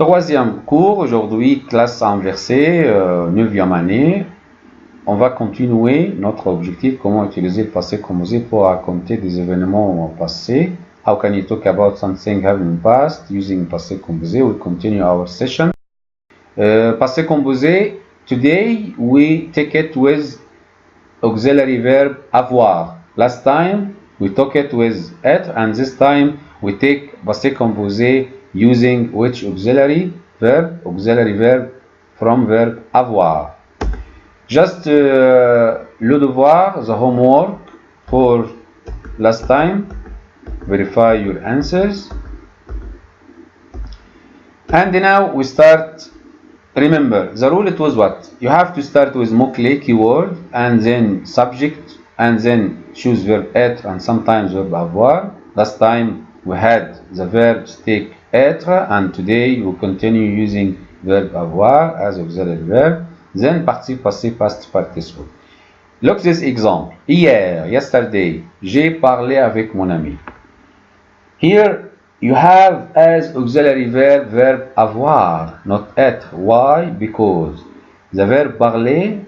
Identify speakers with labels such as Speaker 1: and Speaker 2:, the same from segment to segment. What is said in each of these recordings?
Speaker 1: Troisième cours, aujourd'hui, classe inversée, 9e année. On va continuer notre objectif, comment utiliser le passé composé pour raconter des événements passés. How can you talk about something happened in the past using passé composé? We continue our session. Passé composé, today we take it with auxiliary verb avoir. Last time we took it with être, and this time we take passé composé using which auxiliary verb? Auxiliary verb from verb avoir. Just le devoir, the homework for last time. Verify your answers. And now we start. Remember, the rule it was what? You have to start with mot-clé keyword and then subject and then choose verb être and sometimes verb avoir. Last time we had the verbs take être and today we continue using verb avoir as auxiliary verb. Then participe passé past participle. Look this example. Hier, yesterday, j'ai parlé avec mon ami. Here you have as auxiliary verb verb avoir, not être. Why? Because the verb parler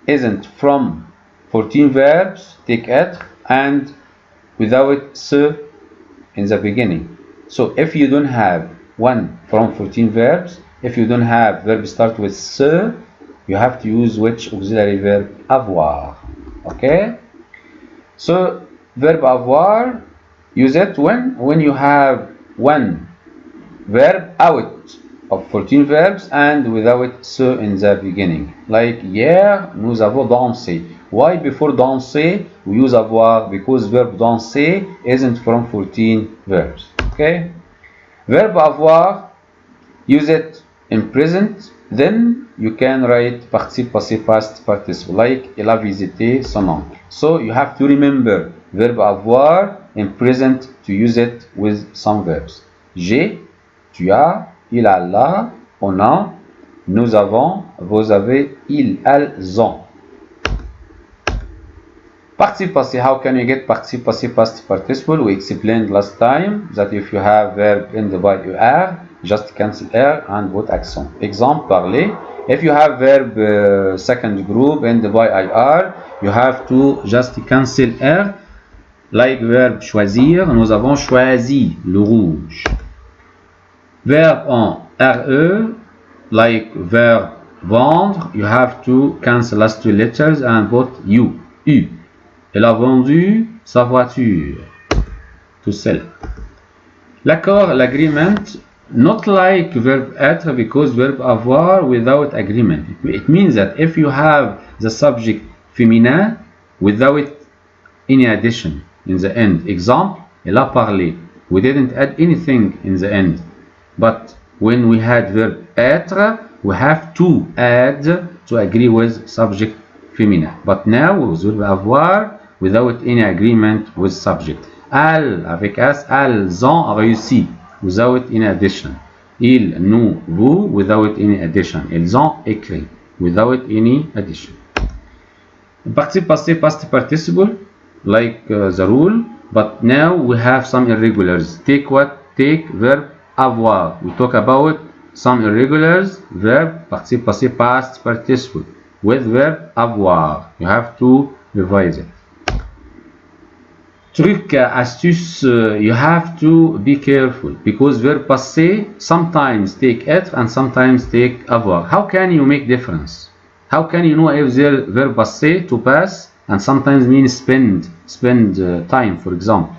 Speaker 1: isn't from 14 verbs, take être, and without se in the beginning. So if you don't have one from 14 verbs, if you don't have verb start with se, you have to use which auxiliary verb? Avoir. Okay? So verb avoir, use it when you have one verb out of 14 verbs and without se in the beginning. Like hier, nous avons dansé. Why before danser we use avoir? Because verb danser isn't from 14 verbs. Okay? Verb avoir, use it in present, then you can write participe passé past participle, like il a visité son oncle. So you have to remember verb avoir in present to use it with some verbs. J'ai, tu as, il a là, on a, nous avons, vous avez, ils, elles ont. Participe passé, how can you get participe passé past participle? We explained last time that if you have verb ended by er, just cancel er and put accent. Example, parler. If you have verb second group ended by ir, you have to just cancel er. Like verb choisir, nous avons choisi le rouge. Verb en re, like verb vendre, you have to cancel last two letters and put u. Elle a vendu sa voiture. To sell. L'accord, l'agreement, not like verb être because verb avoir without agreement. It means that if you have the subject féminin without any addition in the end. Example, elle a parlé. We didn't add anything in the end. But when we had verb être, we have to add to agree with subject féminin. But now with verb avoir without any agreement with subject. Elles, avec S, elles ont réussi. Without any addition. Ils, nous, vous, without any addition. Ils ont écrit. Without any addition. Participe passé past participle, like the rule, but now we have some irregulars. Take what? Take verb avoir. We talk about some irregulars. Verb participe passé past participle with verb avoir. You have to revise it. Truc, astuce, you have to be careful because verb passé sometimes take être and sometimes take avoir. How can you make difference? How can you know if the verb passé to pass and sometimes mean spend time, for example?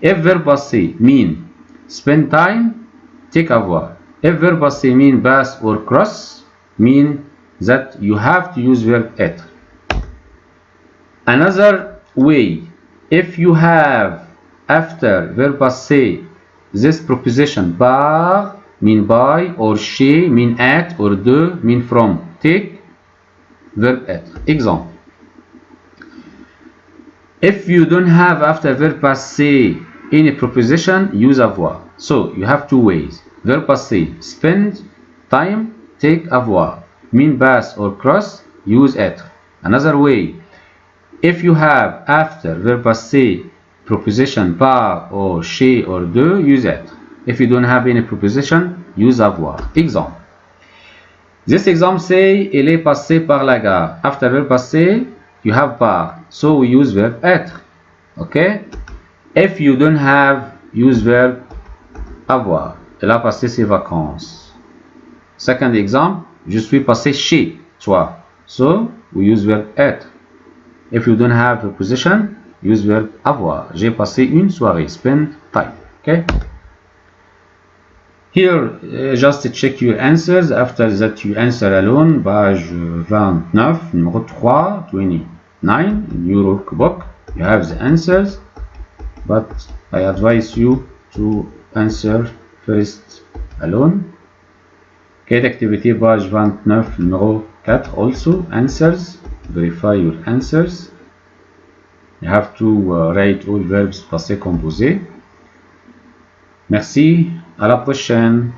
Speaker 1: If verb passé mean spend time, take avoir. If verb passé mean pass or cross, mean that you have to use verb être. Another way, if you have after verb passé this preposition par mean by or chez mean at or de mean from, take verb être. Example. If you don't have after verb passé any preposition, use avoir. So you have two ways. Verb passé spend time, take avoir. Mean pass or cross, use être. Another way, if you have after verb passé preposition par or chez or de, use être. If you don't have any preposition, use avoir. Exemple. This example say, il est passé par la gare. After verb passé, you have par. So we use verb être. Okay? If you don't have, use verb avoir. Il a passé ses vacances. Second example, je suis passé chez toi. So we use verb être. If you don't have preposition, use verb avoir. J'ai passé une soirée. Spend time. Okay? Here, just check your answers. After that, you answer alone. Page 29, numéro 3, 29, in your workbook. You have the answers, but I advise you to answer first alone. Quête activité, page 29, numéro 4, also answers. Verify your answers. You have to write all verbs passés composés. Merci, à la prochaine.